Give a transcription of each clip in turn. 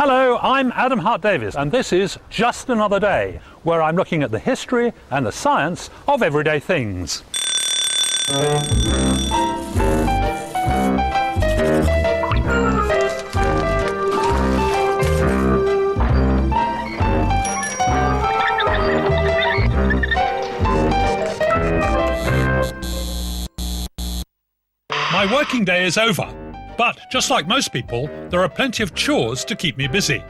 Hello, I'm Adam Hart-Davies, and this is Just Another Day, where I'm looking at the history and the science of everyday things. My working day is over. But, just like most people, there are plenty of chores to keep me busy.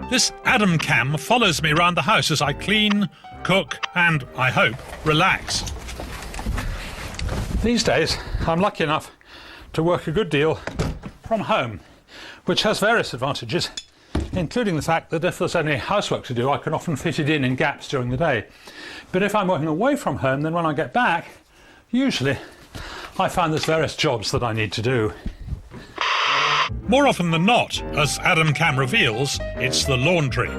This Adam cam follows me around the house as I clean, cook and, I hope, relax. These days, I'm lucky enough to work a good deal from home, which has various advantages, including the fact that if there's any housework to do, I can often fit it in gaps during the day. But if I'm working away from home, then when I get back, usually I find there's various jobs that I need to do. More often than not, as Adam Cam reveals, it's the laundry.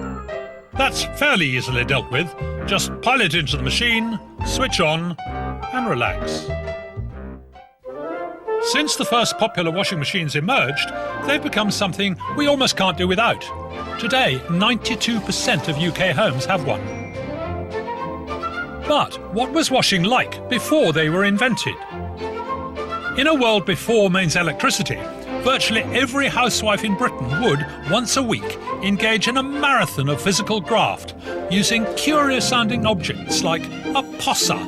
That's fairly easily dealt with. Just pile it into the machine, switch on, and relax. Since the first popular washing machines emerged, they've become something we almost can't do without. Today, 92% of UK homes have one. But what was washing like before they were invented? In a world before mains electricity, virtually every housewife in Britain would, once a week, engage in a marathon of physical graft, using curious-sounding objects like a posser,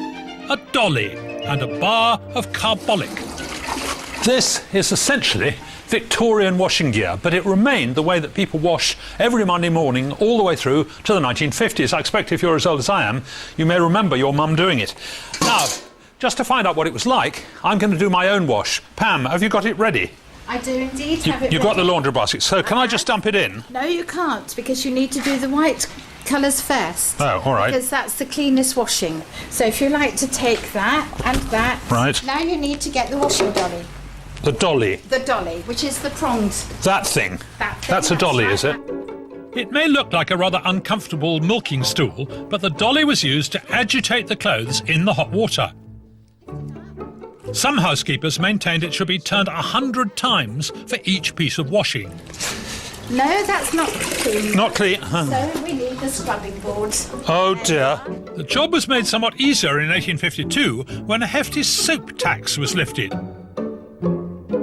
a dolly, and a bar of carbolic. This is essentially Victorian washing gear, but it remained the way that people wash every Monday morning all the way through to the 1950s. I expect if you're as old as I am, you may remember your mum doing it. Now, just to find out what it was like, I'm going to do my own wash. Pam, have you got it ready? I do indeed have it ready. You've got the laundry basket, so can I just dump it in? No, you can't, because you need to do the white colours first. Oh, all right. Because that's the cleanest washing. So if you like to take that and that. Right. Now you need to get the washing dolly. The dolly? The dolly, which is the prongs. That thing? That's a dolly, is it? It may look like a rather uncomfortable milking stool, but the dolly was used to agitate the clothes in the hot water. Some housekeepers maintained it should be turned 100 times for each piece of washing. No, that's not clean. Not clean? So we need the scrubbing boards. Oh dear. The job was made somewhat easier in 1852 when a hefty soap tax was lifted.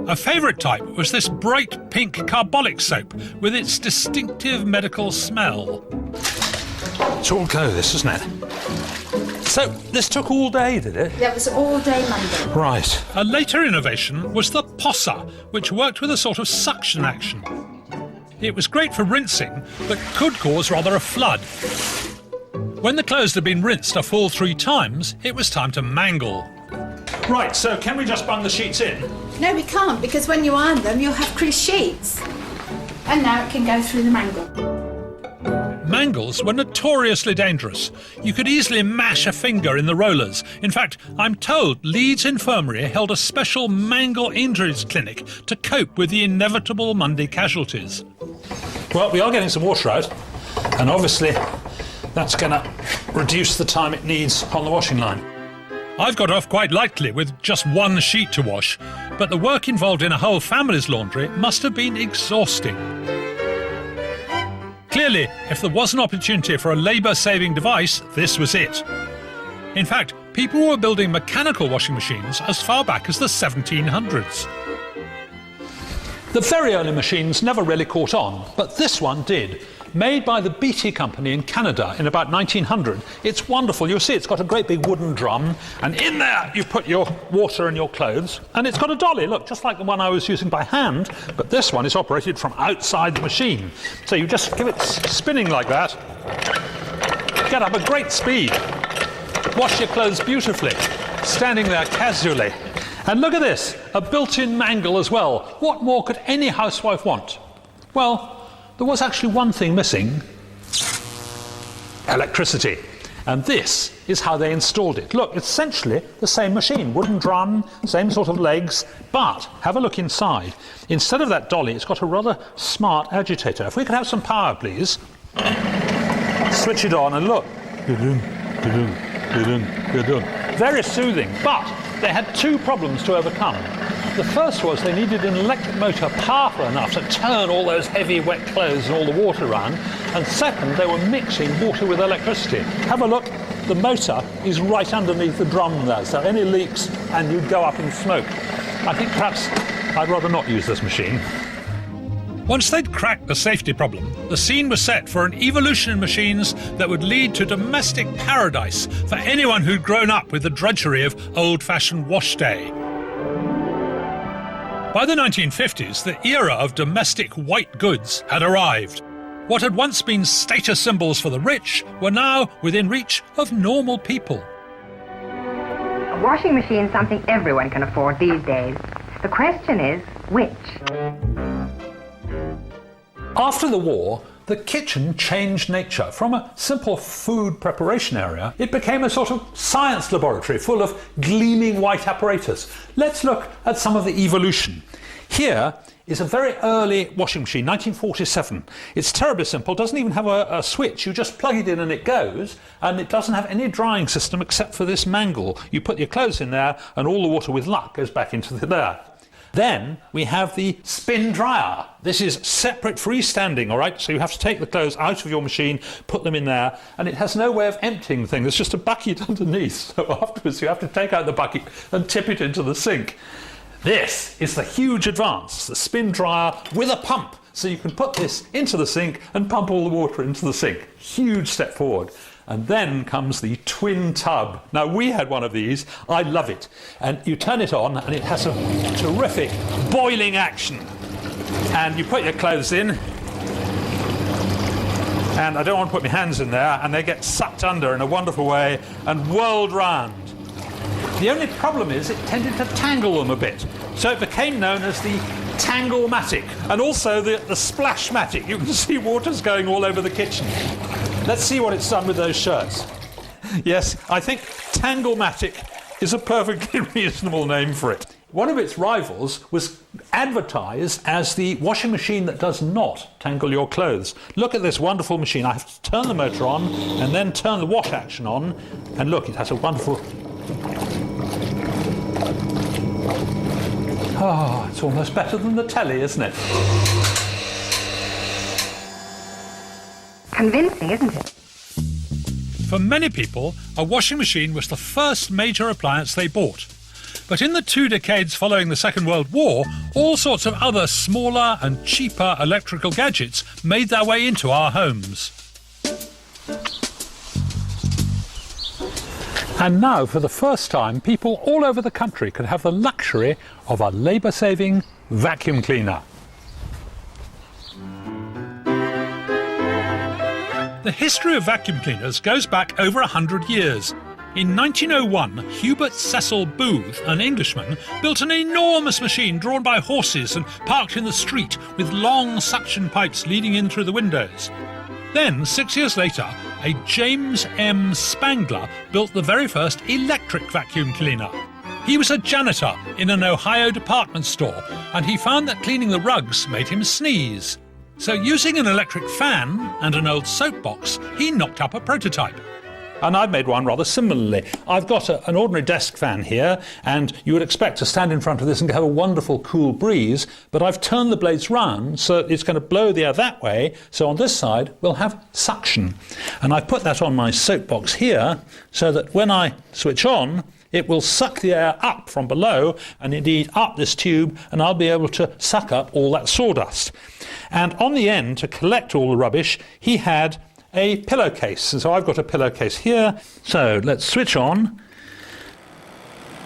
A favourite type was this bright pink carbolic soap with its distinctive medical smell. It's all go, this, isn't it? So, this took all day, did it? That was all day Monday. Right. A later innovation was the posser, which worked with a sort of suction action. It was great for rinsing, but could cause rather a flood. When the clothes had been rinsed a full 3 times, it was time to mangle. Right, so can we just bung the sheets in? No, we can't, because when you iron them, you'll have creased sheets. And now it can go through the mangle. Mangles were notoriously dangerous. You could easily mash a finger in the rollers. In fact, I'm told Leeds Infirmary held a special mangle injuries clinic to cope with the inevitable Monday casualties. Well, we are getting some water out, and obviously that's going to reduce the time it needs on the washing line. I've got off quite lightly with just one sheet to wash, but the work involved in a whole family's laundry must have been exhausting. Clearly, if there was an opportunity for a labour-saving device, this was it. In fact, people were building mechanical washing machines as far back as the 1700s. The very early machines never really caught on, but this one did. Made by the BT Company in Canada in about 1900. It's wonderful. You'll see it's got a great big wooden drum, and in there you put your water and your clothes, and it's got a dolly, look, just like the one I was using by hand, but this one is operated from outside the machine. So you just give it spinning like that, get up a great speed, wash your clothes beautifully, standing there casually. And look at this, a built-in mangle as well. What more could any housewife want? Well, there was actually one thing missing: electricity. And this is how they installed it. Look, it's essentially the same machine, wooden drum, same sort of legs, but have a look inside. Instead of that dolly, it's got a rather smart agitator. If we could have some power, please. Switch it on and look. Very soothing, but they had 2 problems to overcome. The first was they needed an electric motor powerful enough to turn all those heavy wet clothes and all the water around. And second, they were mixing water with electricity. Have a look. The motor is right underneath the drum there, so any leaks and you'd go up in smoke. I think perhaps I'd rather not use this machine. Once they'd cracked the safety problem, the scene was set for an evolution in machines that would lead to domestic paradise for anyone who'd grown up with the drudgery of old-fashioned wash day. By the 1950s, the era of domestic white goods had arrived. What had once been status symbols for the rich were now within reach of normal people. A washing machine is something everyone can afford these days. The question is, which? After the war, the kitchen changed nature. From a simple food preparation area, it became a sort of science laboratory full of gleaming white apparatus. Let's look at some of the evolution. Here is a very early washing machine, 1947. It's terribly simple, doesn't even have a switch. You just plug it in and it goes, and it doesn't have any drying system except for this mangle. You put your clothes in there and all the water with luck goes back into there. Then we have the spin dryer. This is separate freestanding, all right? So you have to take the clothes out of your machine, put them in there, and it has no way of emptying the thing. There's just a bucket underneath. So afterwards you have to take out the bucket and tip it into the sink. This is the huge advance, the spin dryer with a pump. So you can put this into the sink and pump all the water into the sink. Huge step forward. And then comes the twin tub. Now, we had one of these. I love it. And you turn it on, and it has a terrific boiling action. And you put your clothes in. And I don't want to put my hands in there, and they get sucked under in a wonderful way and whirled round. The only problem is it tended to tangle them a bit. So it became known as the Tangle-matic, and also the Splash-matic. You can see water's going all over the kitchen. Let's see what it's done with those shirts. Yes, I think Tangle-matic is a perfectly reasonable name for it. One of its rivals was advertised as the washing machine that does not tangle your clothes. Look at this wonderful machine. I have to turn the motor on and then turn the wash action on, and look, it has a wonderful... Oh, it's almost better than the telly, isn't it? Convincing, isn't it? For many people, a washing machine was the first major appliance they bought. But in the 2 decades following the Second World War, all sorts of other smaller and cheaper electrical gadgets made their way into our homes. And now, for the first time, people all over the country could have the luxury of a labour-saving vacuum cleaner. The history of vacuum cleaners goes back over 100 years. In 1901, Hubert Cecil Booth, an Englishman, built an enormous machine drawn by horses and parked in the street with long suction pipes leading in through the windows. Then, 6 years later, a James M. Spangler built the very first electric vacuum cleaner. He was a janitor in an Ohio department store, and he found that cleaning the rugs made him sneeze. So using an electric fan and an old soapbox, he knocked up a prototype. And I've made one rather similarly. I've got an ordinary desk fan here, and you would expect to stand in front of this and have a wonderful cool breeze, but I've turned the blades round so it's going to blow the air that way, so on this side we'll have suction. And I've put that on my soapbox here so that when I switch on, it will suck the air up from below and indeed up this tube, and I'll be able to suck up all that sawdust. And on the end, to collect all the rubbish, he had a pillowcase. And so I've got a pillowcase here. So let's switch on.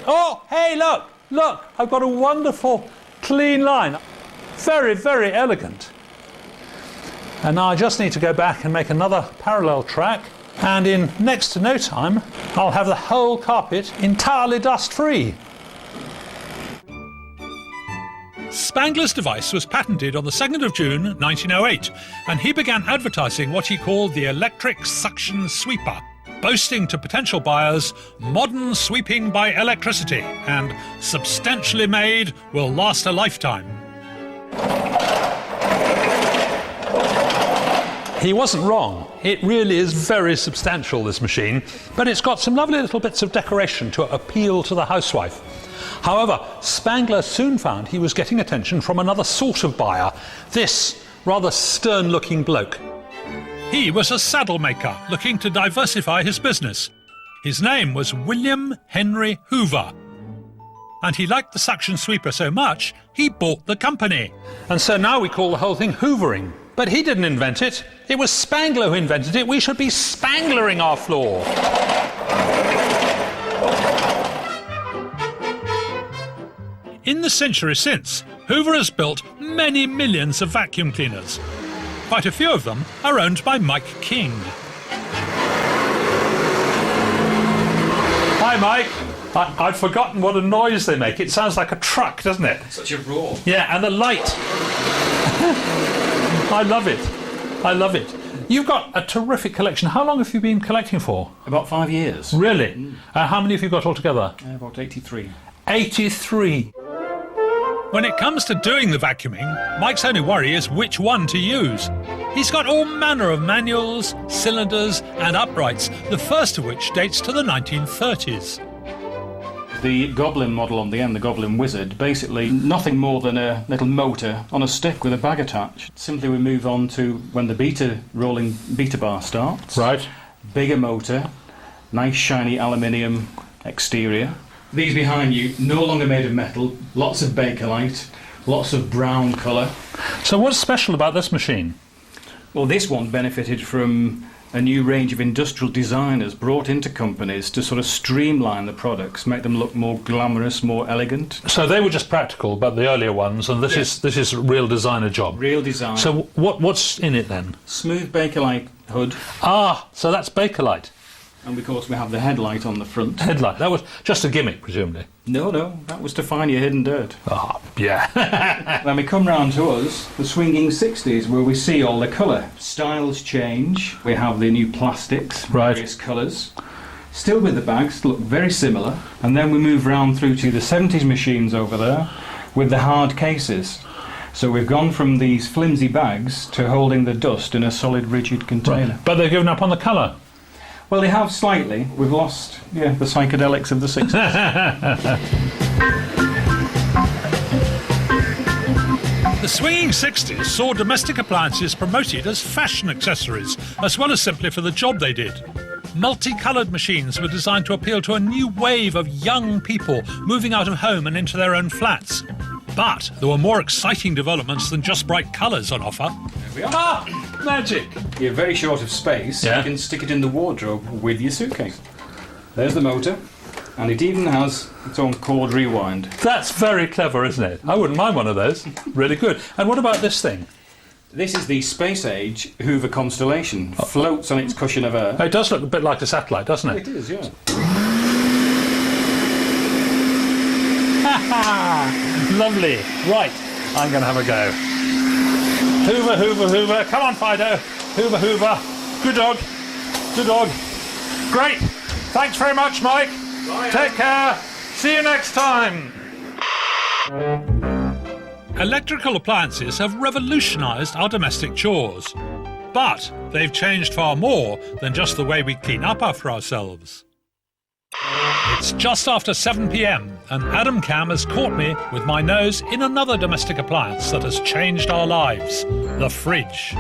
Oh, hey, look, I've got a wonderful clean line. Very, very elegant. And now I just need to go back and make another parallel track. And in next to no time, I'll have the whole carpet entirely dust-free. Spangler's device was patented on the 2nd of June 1908, and he began advertising what he called the electric suction sweeper, boasting to potential buyers, modern sweeping by electricity, and substantially made, will last a lifetime. He wasn't wrong. It really is very substantial, this machine, but it's got some lovely little bits of decoration to appeal to the housewife. However, Spangler soon found he was getting attention from another sort of buyer, this rather stern-looking bloke. He was a saddle maker looking to diversify his business. His name was William Henry Hoover. And he liked the suction sweeper so much, he bought the company. And so now we call the whole thing hoovering. But he didn't invent it. It was Spangler who invented it. We should be Spanglering our floor. In the century since, Hoover has built many millions of vacuum cleaners. Quite a few of them are owned by Mike King. Hi, Mike. I'd forgotten what a noise they make. It sounds like a truck, doesn't it? Such a roar. Yeah, and the light. I love it. I love it. You've got a terrific collection. How long have you been collecting for? About 5 years. Really? How many have you got altogether? About 83. 83. When it comes to doing the vacuuming, Mike's only worry is which one to use. He's got all manner of manuals, cylinders and uprights, the first of which dates to the 1930s. The Goblin model on the end, the Goblin Wizard, basically nothing more than a little motor on a stick with a bag attached. Simply we move on to when the rolling beta bar starts. Right. Bigger motor, nice shiny aluminium exterior. These behind you, no longer made of metal, lots of Bakelite, lots of brown colour. So what's special about this machine? Well, this one benefited from a new range of industrial designers brought into companies to sort of streamline the products, make them look more glamorous, more elegant. So they were just practical, but the earlier ones, and this is a real designer job. Real design. So what's in it then? Smooth Bakelite hood. Ah, so that's Bakelite. And of course we have the headlight on the front. Headlight. That was just a gimmick, presumably. No, that was to find your hidden dirt. Ah, yeah. When we come round to us, the swinging 60s, where we see all the colour. Styles change. We have the new plastics, Right. various colours. Still with the bags, look very similar. And then we move round through to the 70s machines over there with the hard cases. So we've gone from these flimsy bags to holding the dust in a solid, rigid container. But they've given up on the colour. Well, they have slightly. We've lost, the psychedelics of the 60s. The swinging 60s saw domestic appliances promoted as fashion accessories, as well as simply for the job they did. Multicoloured machines were designed to appeal to a new wave of young people moving out of home and into their own flats. But there were more exciting developments than just bright colours on offer. There we are. Ah, magic! You're very short of space. Yeah. You can stick it in the wardrobe with your suitcase. There's the motor, and it even has its own cord rewind. That's very clever, isn't it? I wouldn't mind one of those. Really good. And what about this thing? This is the space age Hoover Constellation. Floats on its cushion of air. It does look a bit like a satellite, doesn't it? It is, yeah. Lovely. Right, I'm going to have a go. Hoover, Hoover, Hoover. Come on, Fido. Hoover, Hoover. Good dog. Good dog. Great. Thanks very much, Mike. Bye. Take care. See you next time. Electrical appliances have revolutionised our domestic chores. But they've changed far more than just the way we clean up after ourselves. It's just after 7 p.m. and Adam Cam has caught me with my nose in another domestic appliance that has changed our lives, the fridge.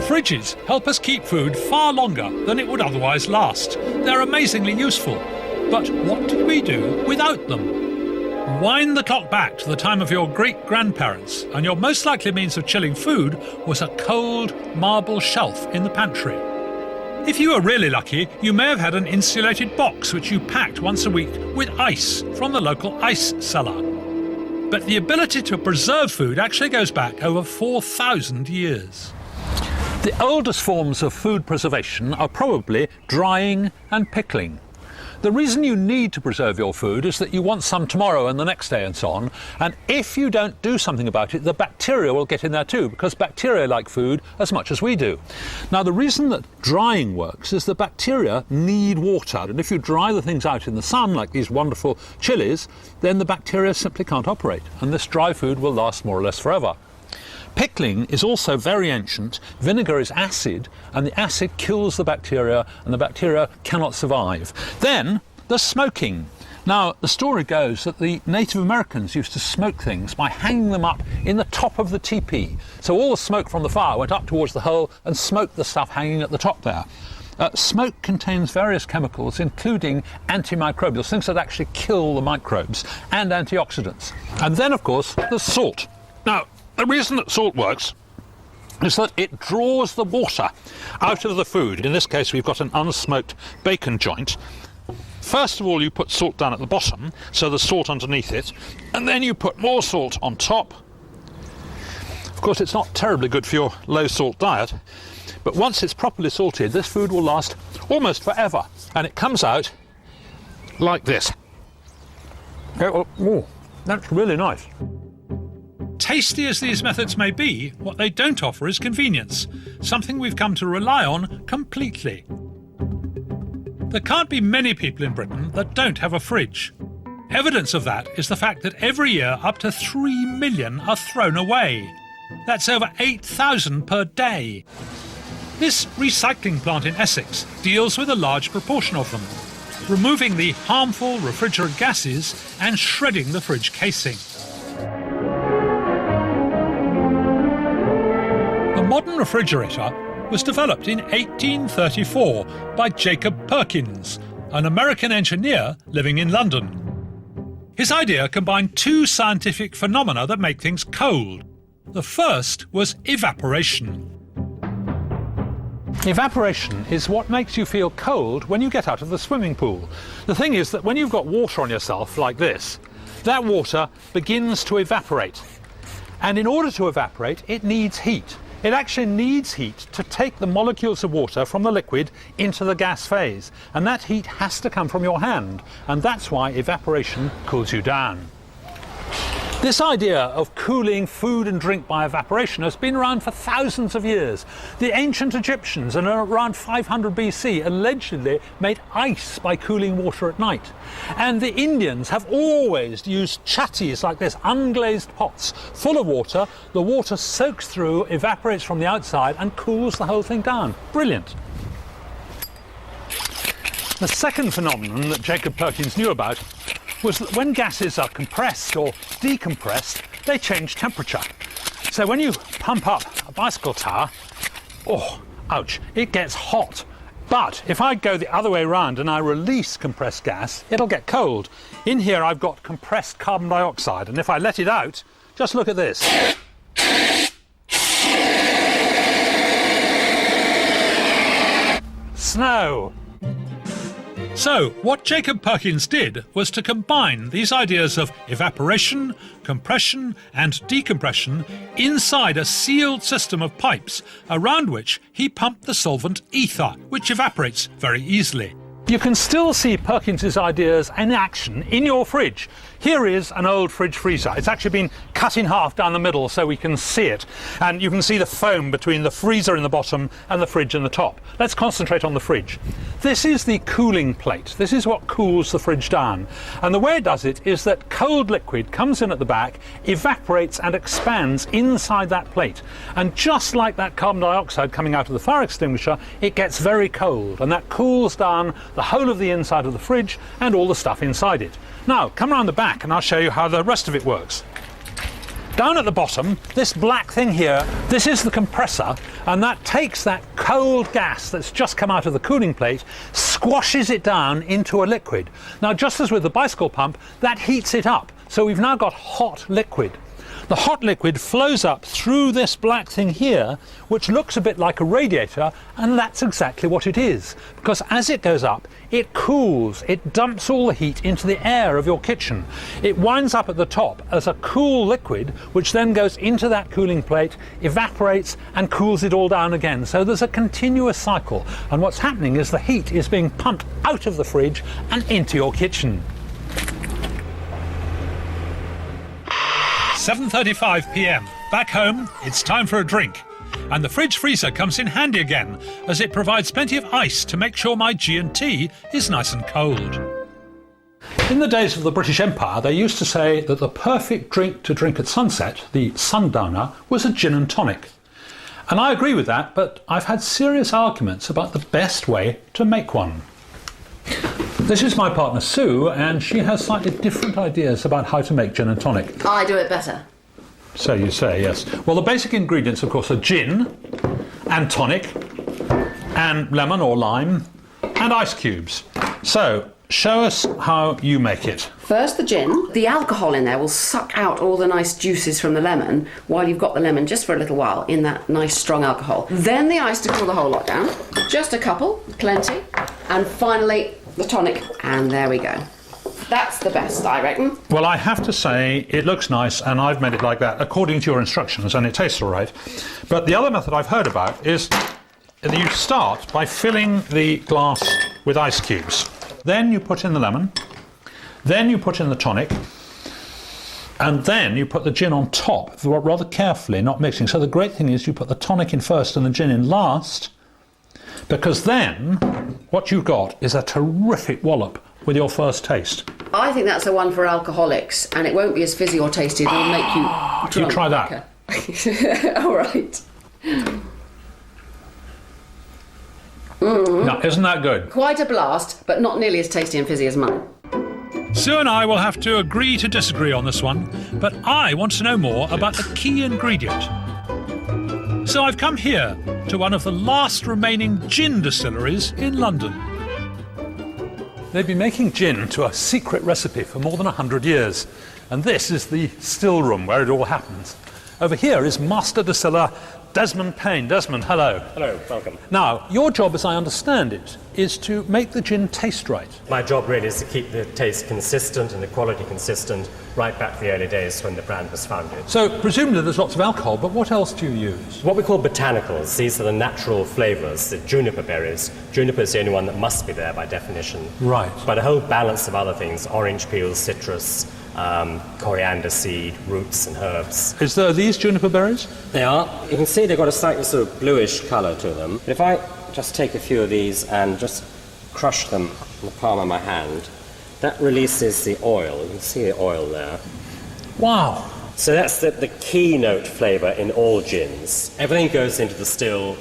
Fridges help us keep food far longer than it would otherwise last. They're amazingly useful. But what did we do without them? Wind the clock back to the time of your great-grandparents, and your most likely means of chilling food was a cold marble shelf in the pantry. If you were really lucky, you may have had an insulated box which you packed once a week with ice from the local ice cellar. But the ability to preserve food actually goes back over 4,000 years. The oldest forms of food preservation are probably drying and pickling. The reason you need to preserve your food is that you want some tomorrow and the next day and so on, and if you don't do something about it, the bacteria will get in there too, because bacteria like food as much as we do. Now, the reason that drying works is the bacteria need water, and if you dry the things out in the sun, like these wonderful chilies, then the bacteria simply can't operate, and this dry food will last more or less forever. Pickling is also very ancient. Vinegar is acid, and the acid kills the bacteria, and the bacteria cannot survive. Then there's smoking. Now, the story goes that the Native Americans used to smoke things by hanging them up in the top of the teepee. So all the smoke from the fire went up towards the hole and smoked the stuff hanging at the top there. Smoke contains various chemicals, including antimicrobials, things that actually kill the microbes, and antioxidants. And then, of course, there's salt. Now, the reason that salt works is that it draws the water out of the food. In this case, we've got an unsmoked bacon joint. First of all, you put salt down at the bottom, so there's salt underneath it, and then you put more salt on top. Of course, it's not terribly good for your low-salt diet, but once it's properly salted, this food will last almost forever, and it comes out like this. Oh, that's really nice. Tasty as these methods may be, what they don't offer is convenience, something we've come to rely on completely. There can't be many people in Britain that don't have a fridge. Evidence of that is the fact that every year up to 3 million are thrown away. That's over 8,000 per day. This recycling plant in Essex deals with a large proportion of them, removing the harmful refrigerant gases and shredding the fridge casing. The modern refrigerator was developed in 1834 by Jacob Perkins, an American engineer living in London. His idea combined two scientific phenomena that make things cold. The first was evaporation. Evaporation is what makes you feel cold when you get out of the swimming pool. The thing is that when you've got water on yourself like this, that water begins to evaporate. And in order to evaporate, it needs heat. It actually needs heat to take the molecules of water from the liquid into the gas phase. And that heat has to come from your hand. And that's why evaporation cools you down. This idea of cooling food and drink by evaporation has been around for thousands of years. The ancient Egyptians, in around 500 BC, allegedly made ice by cooling water at night. And the Indians have always used chattis like this, unglazed pots full of water. The water soaks through, evaporates from the outside, and cools the whole thing down. Brilliant. The second phenomenon that Jacob Perkins knew about was that when gases are compressed or decompressed, they change temperature. So when you pump up a bicycle tire, it gets hot. But if I go the other way around and I release compressed gas, it'll get cold. In here I've got compressed carbon dioxide, and if I let it out, just look at this. Snow. So, what Jacob Perkins did was to combine these ideas of evaporation, compression and decompression inside a sealed system of pipes around which he pumped the solvent ether, which evaporates very easily. You can still see Perkins's ideas in action in your fridge. Here is an old fridge freezer. It's actually been cut in half down the middle so we can see it. And you can see the foam between the freezer in the bottom and the fridge in the top. Let's concentrate on the fridge. This is the cooling plate. This is what cools the fridge down. And the way it does it is that cold liquid comes in at the back, evaporates and expands inside that plate. And just like that carbon dioxide coming out of the fire extinguisher, it gets very cold. And that cools down the whole of the inside of the fridge and all the stuff inside it. Now, come around the back and I'll show you how the rest of it works. Down at the bottom, this black thing here, this is the compressor, and that takes that cold gas that's just come out of the cooling plate, squashes it down into a liquid. Now, just as with the bicycle pump, that heats it up. So we've now got hot liquid. The hot liquid flows up through this black thing here, which looks a bit like a radiator, and that's exactly what it is. Because as it goes up, it cools, it dumps all the heat into the air of your kitchen. It winds up at the top as a cool liquid, which then goes into that cooling plate, evaporates, and cools it all down again. So there's a continuous cycle, and what's happening is the heat is being pumped out of the fridge and into your kitchen. 7:35 p.m. Back home, it's time for a drink. And the fridge freezer comes in handy again, as it provides plenty of ice to make sure my G&T is nice and cold. In the days of the British Empire, they used to say that the perfect drink to drink at sunset, the sundowner, was a gin and tonic. And I agree with that, but I've had serious arguments about the best way to make one. This is my partner Sue, and she has slightly different ideas about how to make gin and tonic. I do it better. So you say, yes. Well, the basic ingredients, of course, are gin and tonic and lemon or lime and ice cubes. So, show us how you make it. First the gin. The alcohol in there will suck out all the nice juices from the lemon while you've got the lemon just for a little while in that nice strong alcohol. Then the ice to cool the whole lot down. Just a couple, plenty. And finally the tonic, and there we go. That's the best, I reckon. Well, I have to say, it looks nice, and I've made it like that according to your instructions, and it tastes all right. But the other method I've heard about is that you start by filling the glass with ice cubes. Then you put in the lemon, then you put in the tonic, and then you put the gin on top, rather carefully, not mixing. So the great thing is you put the tonic in first and the gin in last, because then what you've got is a terrific wallop with your first taste. I think that's the one for alcoholics, and it won't be as fizzy or tasty. It'll make you drunk. You try that. Okay. All right. Now, isn't that good? Quite a blast, but not nearly as tasty and fizzy as mine. Sue and I will have to agree to disagree on this one, but I want to know more about the key ingredient. So I've come here to one of the last remaining gin distilleries in London. They've been making gin to a secret recipe for more than 100 years, and this is the still room where it all happens. Over here is Master Distiller Desmond Payne. Desmond, hello. Hello, welcome. Now, your job, as I understand it, is to make the gin taste right. My job really is to keep the taste consistent and the quality consistent right back to the early days when the brand was founded. So, presumably there's lots of alcohol, but what else do you use? What we call botanicals, these are the natural flavours, the juniper berries. Juniper is the only one that must be there by definition. Right. But a whole balance of other things, orange peel, citrus, coriander seed, roots and herbs. Is there these juniper berries? They are. You can see they've got a slightly sort of bluish colour to them. But if I just take a few of these and just crush them in the palm of my hand, that releases the oil. You can see the oil there. Wow. So that's the keynote flavour in all gins. Everything goes into the still.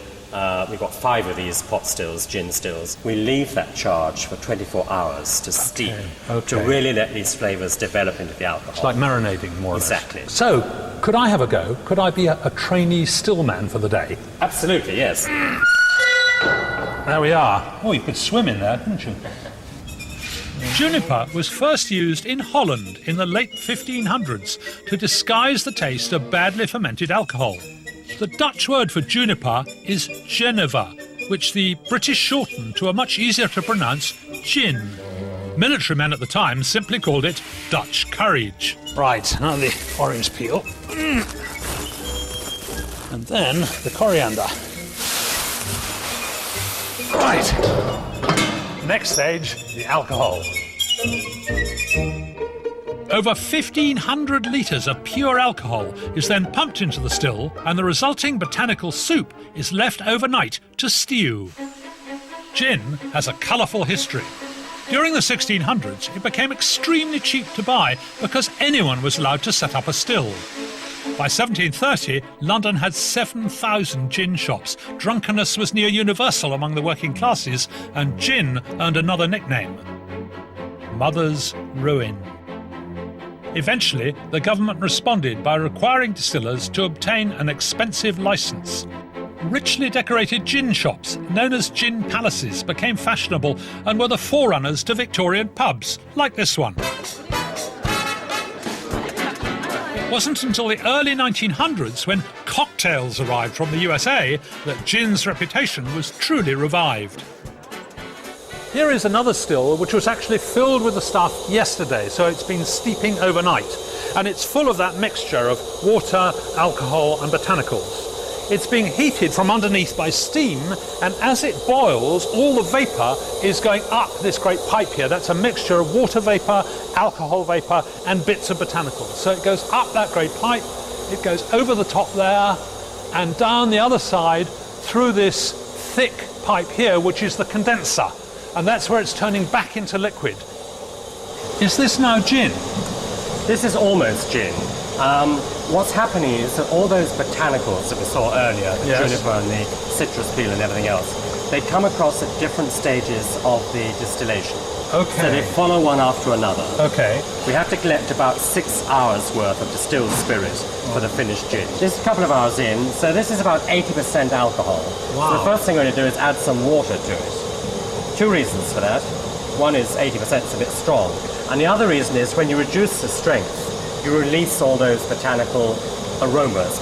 We've got 5 of these pot stills, gin stills. We leave that charge for 24 hours to steep, to really let these flavours develop into the alcohol. It's like marinating, more or less. Exactly. So, could I have a go? Could I be a trainee stillman for the day? Absolutely, yes. There we are. Oh, you could swim in there, couldn't you? Juniper was first used in Holland in the late 1500s to disguise the taste of badly fermented alcohol. The Dutch word for juniper is Geneva, which the British shortened to a much easier to pronounce gin. Military men at the time simply called it Dutch courage. Right, now the orange peel. And then the coriander. Right. Next stage, the alcohol. Over 1,500 litres of pure alcohol is then pumped into the still, and the resulting botanical soup is left overnight to stew. Gin has a colourful history. During the 1600s, it became extremely cheap to buy because anyone was allowed to set up a still. By 1730, London had 7,000 gin shops. Drunkenness was near universal among the working classes, and gin earned another nickname: Mother's Ruin. Eventually, the government responded by requiring distillers to obtain an expensive licence. Richly decorated gin shops, known as gin palaces, became fashionable and were the forerunners to Victorian pubs, like this one. It wasn't until the early 1900s, when cocktails arrived from the USA, that gin's reputation was truly revived. Here is another still which was actually filled with the stuff yesterday, so it's been steeping overnight, and it's full of that mixture of water, alcohol and botanicals. It's being heated from underneath by steam, and as it boils, all the vapour is going up this great pipe here. That's a mixture of water vapour, alcohol vapour and bits of botanicals. So it goes up that great pipe, it goes over the top there and down the other side through this thick pipe here, which is the condenser. And that's where it's turning back into liquid. Is this now gin? This is almost gin. What's happening is that all those botanicals that we saw earlier, the juniper and the citrus peel and everything else, they come across at different stages of the distillation. Okay. So they follow one after another. Okay. We have to collect about 6 hours worth of distilled spirit for the finished gin. This is a couple of hours in, so this is about 80% alcohol. Wow. So the first thing we're going to do is add some water to it. Two reasons for that. One is 80% is a bit strong, and the other reason is when you reduce the strength, you release all those botanical aromas.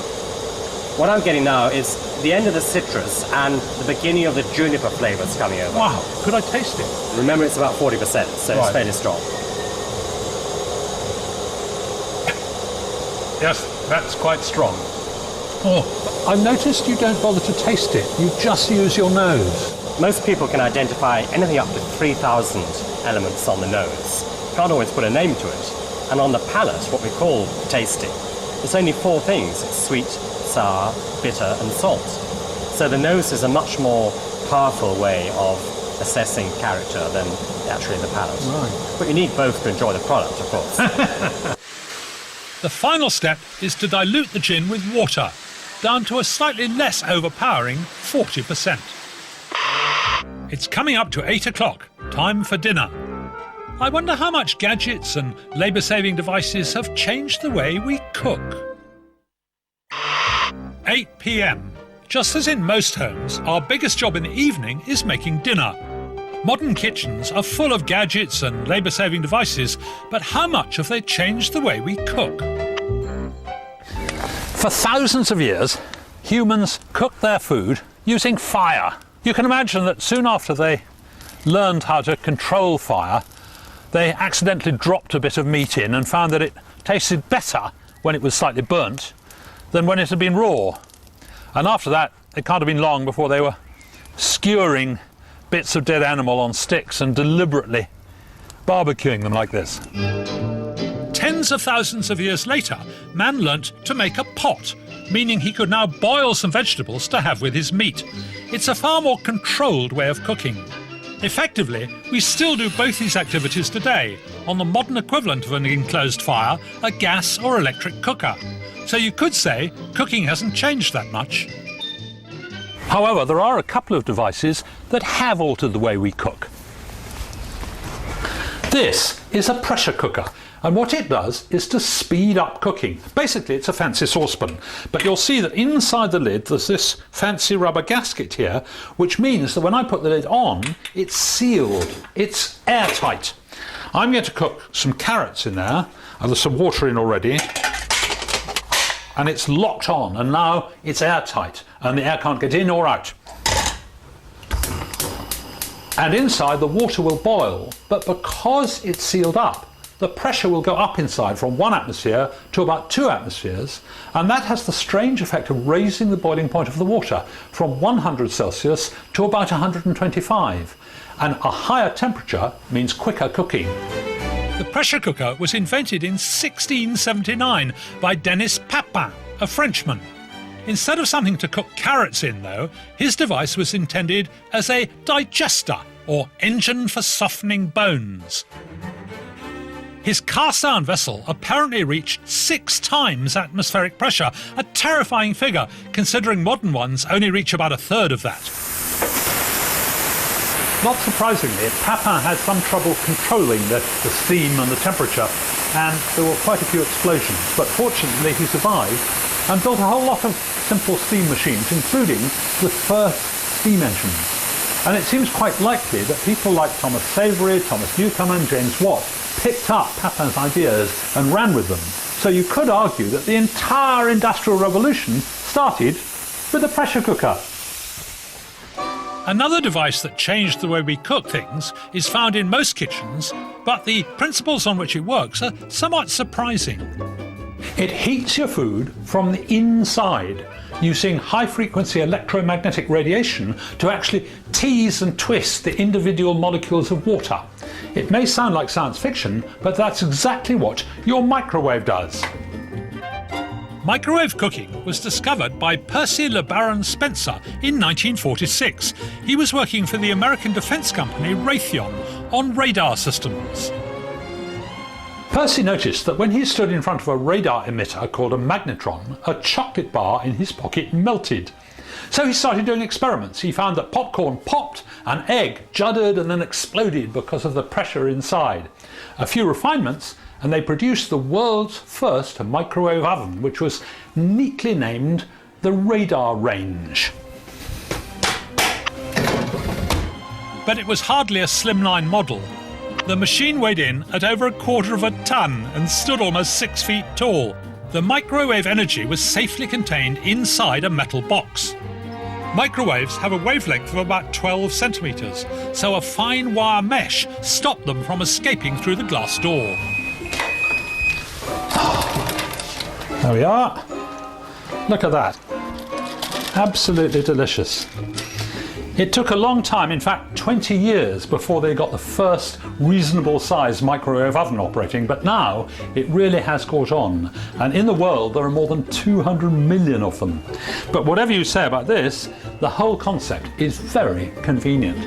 What I'm getting now is the end of the citrus and the beginning of the juniper flavours coming over. Wow. Could I taste it? Remember, it's about 40%, so it's fairly strong. Yes, that's quite strong. Oh, I've noticed you don't bother to taste it. You just use your nose. Most people can identify anything up to 3,000 elements on the nose. Can't always put a name to it. And on the palate, what we call tasting, it's only 4 things. It's sweet, sour, bitter, and salt. So the nose is a much more powerful way of assessing character than actually the palate. Right. But you need both to enjoy the product, of course. The final step is to dilute the gin with water, down to a slightly less overpowering 40%. It's coming up to 8 o'clock, time for dinner. I wonder how much gadgets and labour-saving devices have changed the way we cook. 8 p.m. Just as in most homes, our biggest job in the evening is making dinner. Modern kitchens are full of gadgets and labour-saving devices, but how much have they changed the way we cook? For thousands of years, humans cooked their food using fire. You can imagine that soon after they learned how to control fire, they accidentally dropped a bit of meat in and found that it tasted better when it was slightly burnt than when it had been raw. And after that, it can't have been long before they were skewering bits of dead animal on sticks and deliberately barbecuing them like this. Tens of thousands of years later, man learnt to make a pot, meaning he could now boil some vegetables to have with his meat. It's a far more controlled way of cooking. Effectively, we still do both these activities today on the modern equivalent of an enclosed fire, a gas or electric cooker. So you could say cooking hasn't changed that much. However, there are a couple of devices that have altered the way we cook. This is a pressure cooker, and what it does is to speed up cooking. Basically, it's a fancy saucepan, but you'll see that inside the lid there's this fancy rubber gasket here, which means that when I put the lid on, it's sealed, it's airtight. I'm going to cook some carrots in there, and there's some water in already, and it's locked on, and now it's airtight, and the air can't get in or out. And inside the water will boil, but because it's sealed up, the pressure will go up inside from 1 atmosphere to about 2 atmospheres, and that has the strange effect of raising the boiling point of the water from 100 Celsius to about 125. And a higher temperature means quicker cooking. The pressure cooker was invented in 1679 by Denis Papin, a Frenchman. Instead of something to cook carrots in, though, his device was intended as a digester, or engine for softening bones. His cast-iron vessel apparently reached 6 times atmospheric pressure, a terrifying figure considering modern ones only reach about 1/3 of that. Not surprisingly, Papin had some trouble controlling the steam and the temperature, and there were quite a few explosions, but fortunately he survived and built a whole lot of simple steam machines, including the first steam engines. And it seems quite likely that people like Thomas Savery, Thomas Newcomen and James Watt picked up Papin's ideas and ran with them. So you could argue that the entire Industrial Revolution started with a pressure cooker. Another device that changed the way we cook things is found in most kitchens, but the principles on which it works are somewhat surprising. It heats your food from the inside, using high-frequency electromagnetic radiation to actually tease and twist the individual molecules of water. It may sound like science fiction, but that's exactly what your microwave does. Microwave cooking was discovered by Percy LeBaron Spencer in 1946. He was working for the American defense company Raytheon on radar systems. Percy noticed that when he stood in front of a radar emitter called a magnetron, a chocolate bar in his pocket melted. So he started doing experiments. He found that popcorn popped, an egg juddered and then exploded because of the pressure inside. A few refinements and they produced the world's first microwave oven, which was neatly named the Radar Range. But it was hardly a slimline model. The machine weighed in at over a quarter of a ton and stood almost 6 feet tall. The microwave energy was safely contained inside a metal box. Microwaves have a wavelength of about 12 centimetres, so a fine wire mesh stopped them from escaping through the glass door. There we are. Look at that. Absolutely delicious. It took a long time, in fact 20 years, before they got the first reasonable sized microwave oven operating, but now it really has caught on, and in the world there are more than 200 million of them. But whatever you say about this, the whole concept is very convenient.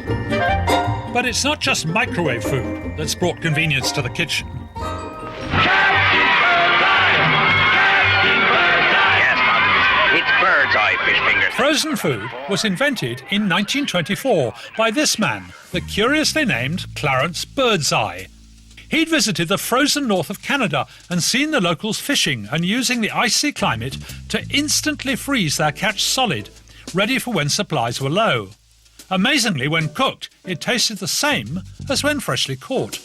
But it's not just microwave food that's brought convenience to the kitchen. Frozen food was invented in 1924 by this man, the curiously named Clarence Birdseye. He'd visited the frozen north of Canada and seen the locals fishing and using the icy climate to instantly freeze their catch solid, ready for when supplies were low. Amazingly, when cooked, it tasted the same as when freshly caught.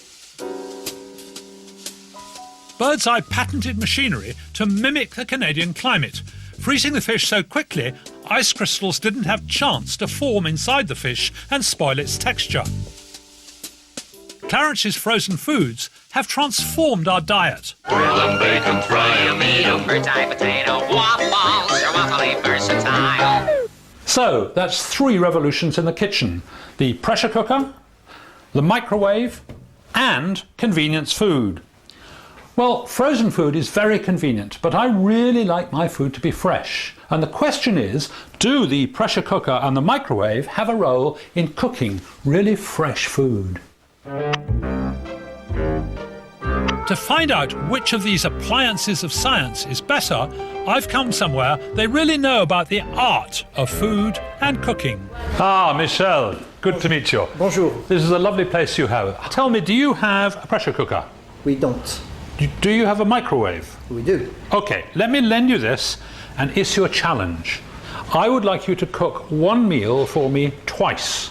Birdseye patented machinery to mimic the Canadian climate, freezing the fish so quickly ice crystals didn't have chance to form inside the fish and spoil its texture. Clarence's frozen foods have transformed our diet. Grill 'em, bake 'em, fry 'em, eat 'em. Bird's-eye potato waffles are awfully versatile. So that's 3 revolutions in the kitchen: the pressure cooker, the microwave, and convenience food. Well, frozen food is very convenient, but I really like my food to be fresh. And the question is, do the pressure cooker and the microwave have a role in cooking really fresh food? To find out which of these appliances of science is better, I've come somewhere they really know about the art of food and cooking. Ah, Michel, good to meet you. Bonjour. This is a lovely place you have. Tell me, do you have a pressure cooker? We don't. Do you have a microwave? We do. Okay, let me lend you this and issue a challenge. I would like you to cook one meal for me twice.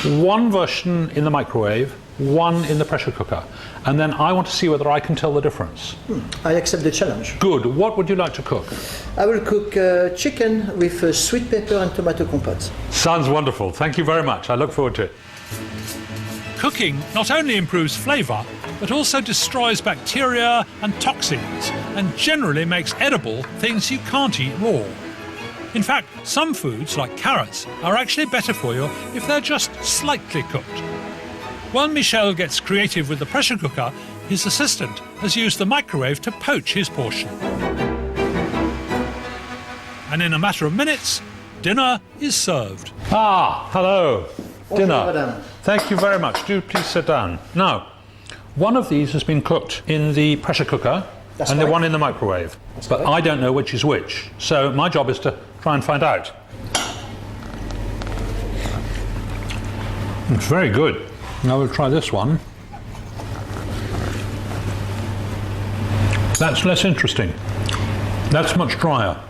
One version in the microwave, one in the pressure cooker. And then I want to see whether I can tell the difference. I accept the challenge. Good. What would you like to cook? I will cook chicken with sweet pepper and tomato compote. Sounds wonderful. Thank you very much. I look forward to it. Cooking not only improves flavour, but also destroys bacteria and toxins, and generally makes edible things you can't eat raw. In fact, some foods, like carrots, are actually better for you if they're just slightly cooked. While Michel gets creative with the pressure cooker, his assistant has used the microwave to poach his portion. And in a matter of minutes, dinner is served. Ah, hello. Dinner. Madame. Thank you very much. Do please sit down. Now, one of these has been cooked in the pressure cooker That's and the correct. one in the microwave. But correct. I don't know which is which. So my job is to try and find out. It's very good. Now we'll try this one. That's less interesting. That's much drier.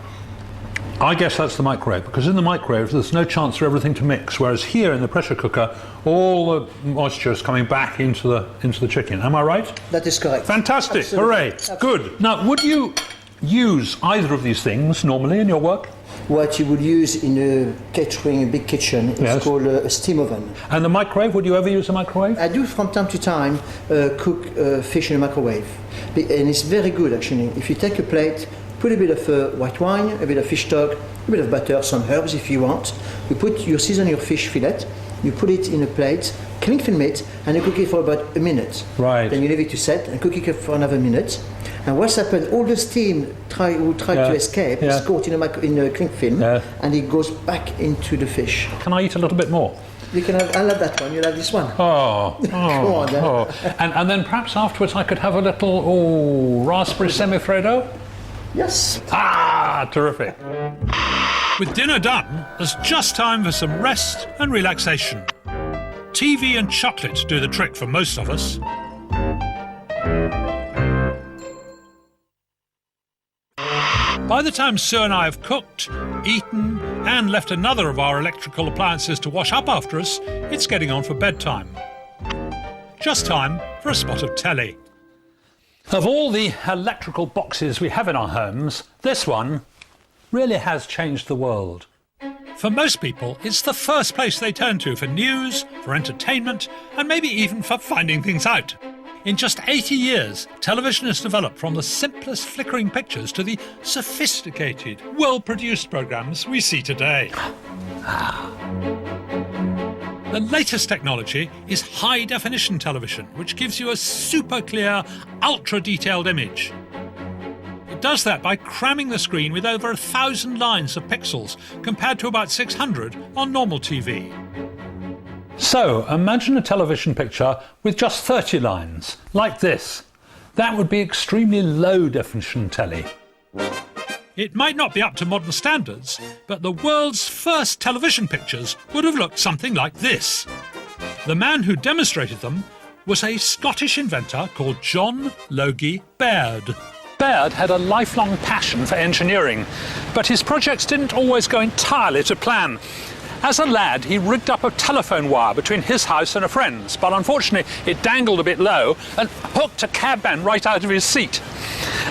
I guess that's the microwave, because in the microwave there's no chance for everything to mix, whereas here in the pressure cooker all the moisture is coming back into the chicken. Am I right? That is correct. Fantastic. Absolutely. Hooray. Absolutely. Good. Now, would you use either of these things normally in your work? What you would use in a catering, a big kitchen, is Yes. called a steam oven. And the microwave, would you ever use a microwave? I do from time to time cook fish in a microwave. And it's very good actually. If you take a plate, put a bit of white wine, a bit of fish stock, a bit of butter, some herbs if you want. You season your fish fillet, you put it in a plate, cling film it, and you cook it for about a minute. Right. Then you leave it to set and cook it for another minute. And what's happened, all the steam will try Yeah. to escape, Yeah. is caught in a cling film, Yeah. and it goes back into the fish. Can I eat a little bit more? You can have, I'll have that one, you'll have this one. Oh, Come on, then. And then perhaps afterwards I could have a little, raspberry semi-Freddo? Yes. Ah, terrific. With dinner done, there's just time for some rest and relaxation. TV and chocolate do the trick for most of us. By the time Sue and I have cooked, eaten, and left another of our electrical appliances to wash up after us, it's getting on for bedtime. Just time for a spot of telly. Of all the electrical boxes we have in our homes, this one really has changed the world. For most people, it's the first place they turn to for news, for entertainment, and maybe even for finding things out. In just 80 years, television has developed from the simplest flickering pictures to the sophisticated, well-produced programmes we see today. The latest technology is high-definition television, which gives you a super clear, ultra-detailed image. It does that by cramming the screen with over 1,000 lines of pixels, compared to about 600 on normal TV. So, imagine a television picture with just 30 lines, like this. That would be extremely low-definition telly. It might not be up to modern standards, but the world's first television pictures would have looked something like this. The man who demonstrated them was a Scottish inventor called John Logie Baird. Baird had a lifelong passion for engineering, but his projects didn't always go entirely to plan. As a lad, he rigged up a telephone wire between his house and a friend's, but unfortunately it dangled a bit low and hooked a cabman right out of his seat.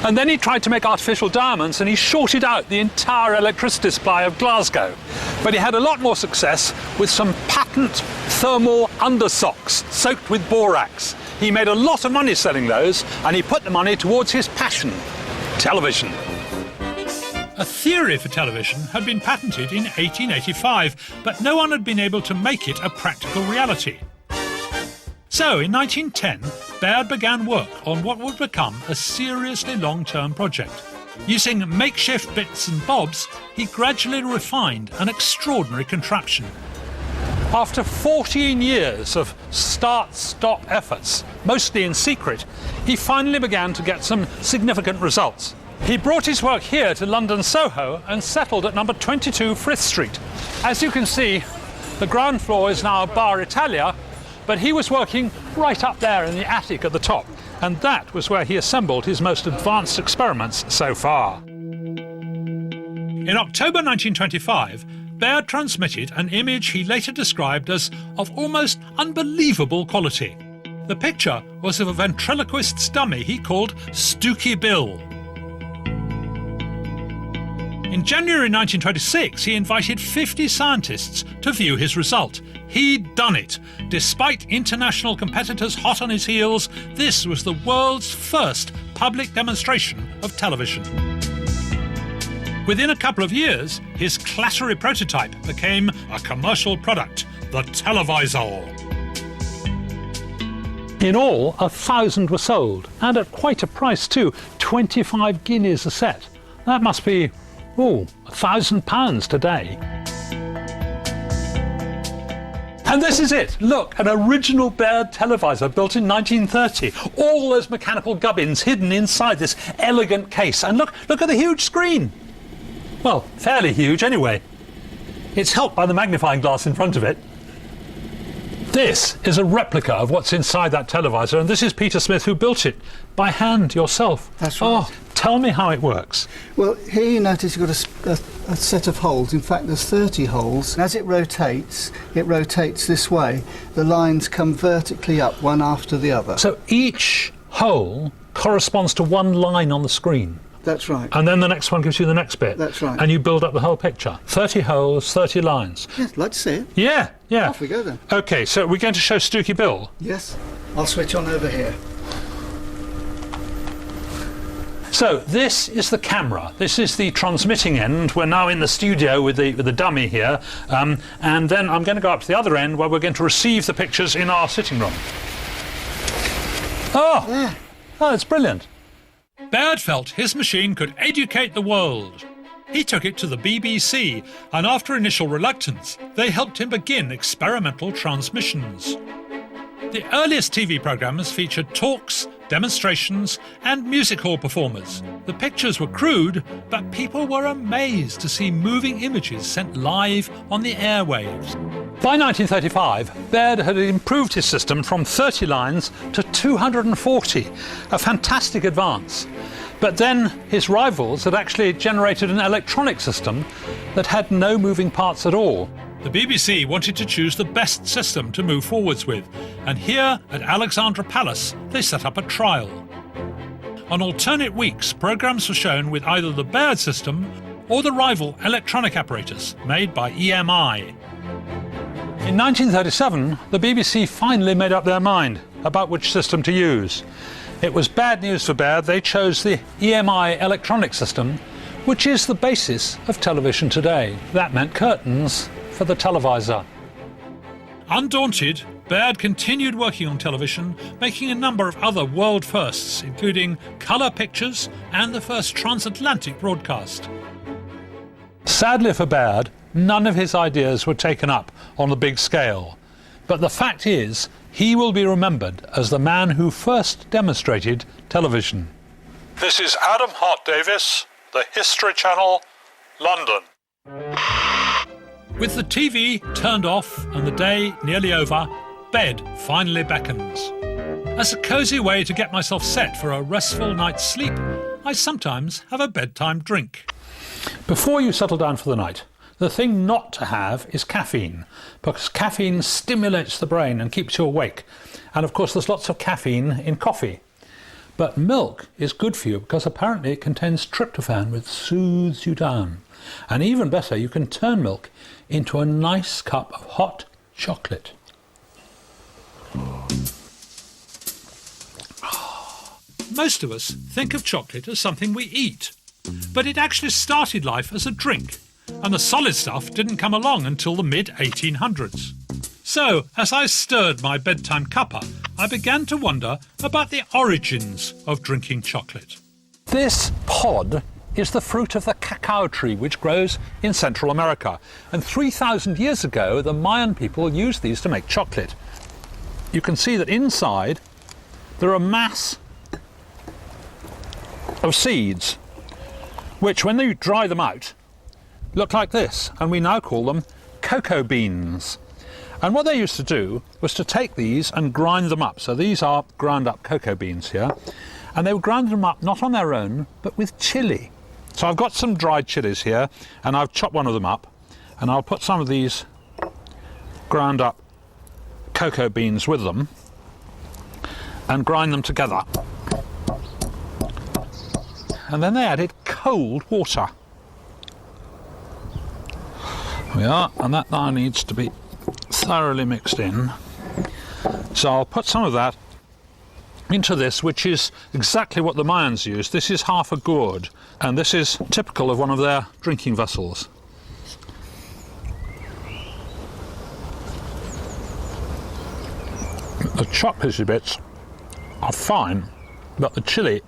And then he tried to make artificial diamonds and he shorted out the entire electricity supply of Glasgow. But he had a lot more success with some patent thermal undersocks soaked with borax. He made a lot of money selling those and he put the money towards his passion, television. A theory for television had been patented in 1885, but no one had been able to make it a practical reality. So, in 1910, Baird began work on what would become a seriously long-term project. Using makeshift bits and bobs, he gradually refined an extraordinary contraption. After 14 years of start-stop efforts, mostly in secret, he finally began to get some significant results. He brought his work here to London Soho and settled at number 22 Frith Street. As you can see, the ground floor is now a Bar Italia, but he was working right up there in the attic at the top, and that was where he assembled his most advanced experiments so far. In October 1925, Baird transmitted an image he later described as of almost unbelievable quality. The picture was of a ventriloquist's dummy he called Stooky Bill. In January 1926, he invited 50 scientists to view his result. He'd done it. Despite international competitors hot on his heels, this was the world's first public demonstration of television. Within a couple of years, his clattery prototype became a commercial product, the televisor. In all, 1,000 were sold, and at quite a price too, 25 guineas a set. That must be, £1,000 today. And this is it. Look, an original Baird televisor built in 1930. All those mechanical gubbins hidden inside this elegant case. And look at the huge screen. Well, fairly huge anyway. It's helped by the magnifying glass in front of it. This is a replica of what's inside that televisor, and this is Peter Smith, who built it by hand yourself. That's right. Oh, tell me how it works. Well, here you notice you've got a set of holes. In fact, there's 30 holes. And as it rotates this way. The lines come vertically up, one after the other. So each hole corresponds to one line on the screen. That's right. And then the next one gives you the next bit. That's right. And you build up the whole picture. 30 holes, 30 lines. Yes, I'd like to see it. Yeah. Off we go then. OK, so we're going to show Stooky Bill. Yes. I'll switch on over here. So this is the camera. This is the transmitting end. We're now in the studio with the dummy here. And then I'm going to go up to the other end where we're going to receive the pictures in our sitting room. Oh, it's brilliant. Baird felt his machine could educate the world. He took it to the BBC, and after initial reluctance, they helped him begin experimental transmissions. The earliest TV programmes featured talks, demonstrations, and music hall performers. The pictures were crude, but people were amazed to see moving images sent live on the airwaves. By 1935, Baird had improved his system from 30 lines to 240, a fantastic advance. But then his rivals had actually generated an electronic system that had no moving parts at all. The BBC wanted to choose the best system to move forwards with, and here at Alexandra Palace they set up a trial. On alternate weeks, programmes were shown with either the Baird system or the rival electronic apparatus made by EMI. In 1937, the BBC finally made up their mind about which system to use. It was bad news for Baird. They chose the EMI electronic system, which is the basis of television today. That meant curtains for the televisor. Undaunted, Baird continued working on television, making a number of other world firsts, including colour pictures and the first transatlantic broadcast. Sadly for Baird, none of his ideas were taken up on the big scale. But the fact is, he will be remembered as the man who first demonstrated television. This is Adam Hart Davis, the History Channel, London. With the TV turned off and the day nearly over, bed finally beckons. As a cosy way to get myself set for a restful night's sleep, I sometimes have a bedtime drink. Before you settle down for the night, the thing not to have is caffeine, because caffeine stimulates the brain and keeps you awake. And of course there's lots of caffeine in coffee. But milk is good for you because apparently it contains tryptophan, which soothes you down. And even better, you can turn milk into a nice cup of hot chocolate. Most of us think of chocolate as something we eat, but it actually started life as a drink, and the solid stuff didn't come along until the mid-1800s. So, as I stirred my bedtime cuppa, I began to wonder about the origins of drinking chocolate. This pod is the fruit of the cacao tree, which grows in Central America. And 3,000 years ago, the Mayan people used these to make chocolate. You can see that inside there are a mass of seeds, which, when you dry them out, look like this, and we now call them cocoa beans. And what they used to do was to take these and grind them up. So these are ground up cocoa beans here, and they would grind them up not on their own, but with chili. So I've got some dried chilies here, and I've chopped one of them up, and I'll put some of these ground up cocoa beans with them and grind them together. And then they added cold water. There we are, and that now needs to be thoroughly mixed in. So I'll put some of that into this, which is exactly what the Mayans used. This is half a gourd, and this is typical of one of their drinking vessels. The chocolatey bits are fine, but the chili,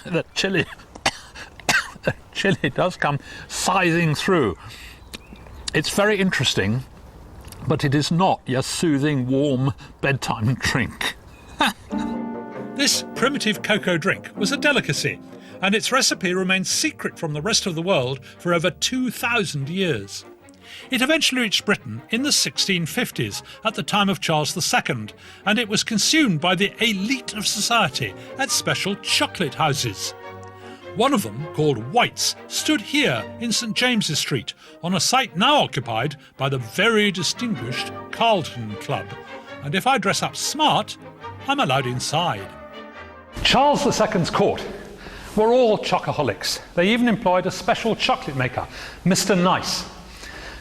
the chili does come scything through. It's very interesting, but it is not your soothing, warm bedtime drink. This primitive cocoa drink was a delicacy, and its recipe remained secret from the rest of the world for over 2,000 years. It eventually reached Britain in the 1650s, at the time of Charles II, and it was consumed by the elite of society at special chocolate houses. One of them, called White's, stood here in St James's Street, on a site now occupied by the very distinguished Carlton Club. And if I dress up smart, I'm allowed inside. Charles II's court were all chocoholics. They even employed a special chocolate maker, Mr Nice.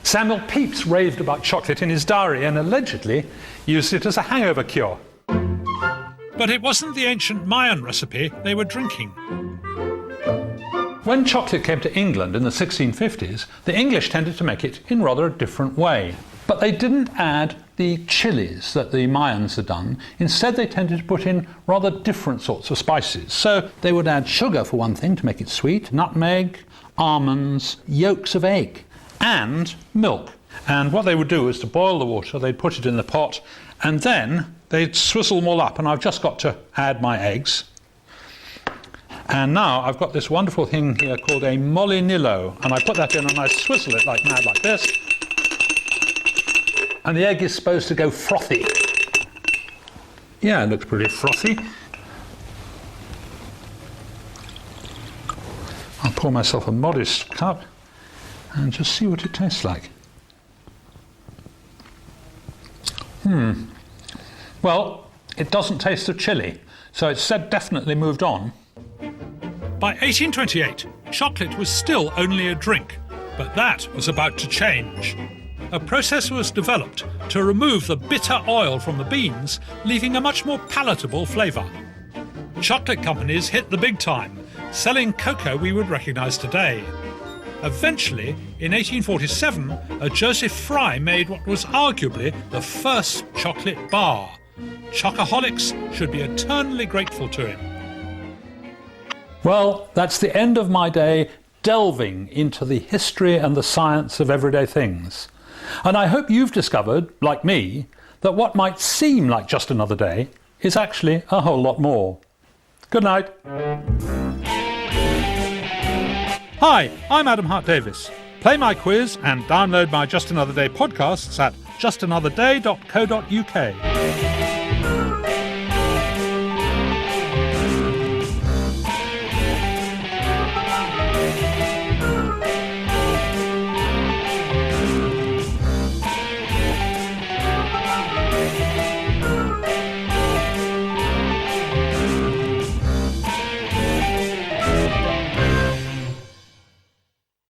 Samuel Pepys raved about chocolate in his diary and allegedly used it as a hangover cure. But it wasn't the ancient Mayan recipe they were drinking. When chocolate came to England in the 1650s, the English tended to make it in rather a different way. But they didn't add the chilies that the Mayans had done. Instead, they tended to put in rather different sorts of spices. So they would add sugar for one thing to make it sweet, nutmeg, almonds, yolks of egg, and milk. And what they would do is to boil the water, they'd put it in the pot, and then they'd swizzle them all up. And I've just got to add my eggs. And now I've got this wonderful thing here called a molinillo, and I put that in and I swizzle it like mad like this. And the egg is supposed to go frothy. Yeah, it looks pretty frothy. I'll pour myself a modest cup and just see what it tastes like. Well, it doesn't taste of chili, so it's definitely moved on. By 1828, chocolate was still only a drink, but that was about to change. A process was developed to remove the bitter oil from the beans, leaving a much more palatable flavour. Chocolate companies hit the big time, selling cocoa we would recognise today. Eventually, in 1847, a Joseph Fry made what was arguably the first chocolate bar. Chocoholics should be eternally grateful to him. Well, that's the end of my day delving into the history and the science of everyday things. And I hope you've discovered, like me, that what might seem like just another day is actually a whole lot more. Good night. Hi, I'm Adam Hart Davis. Play my quiz and download my Just Another Day podcasts at justanotherday.co.uk.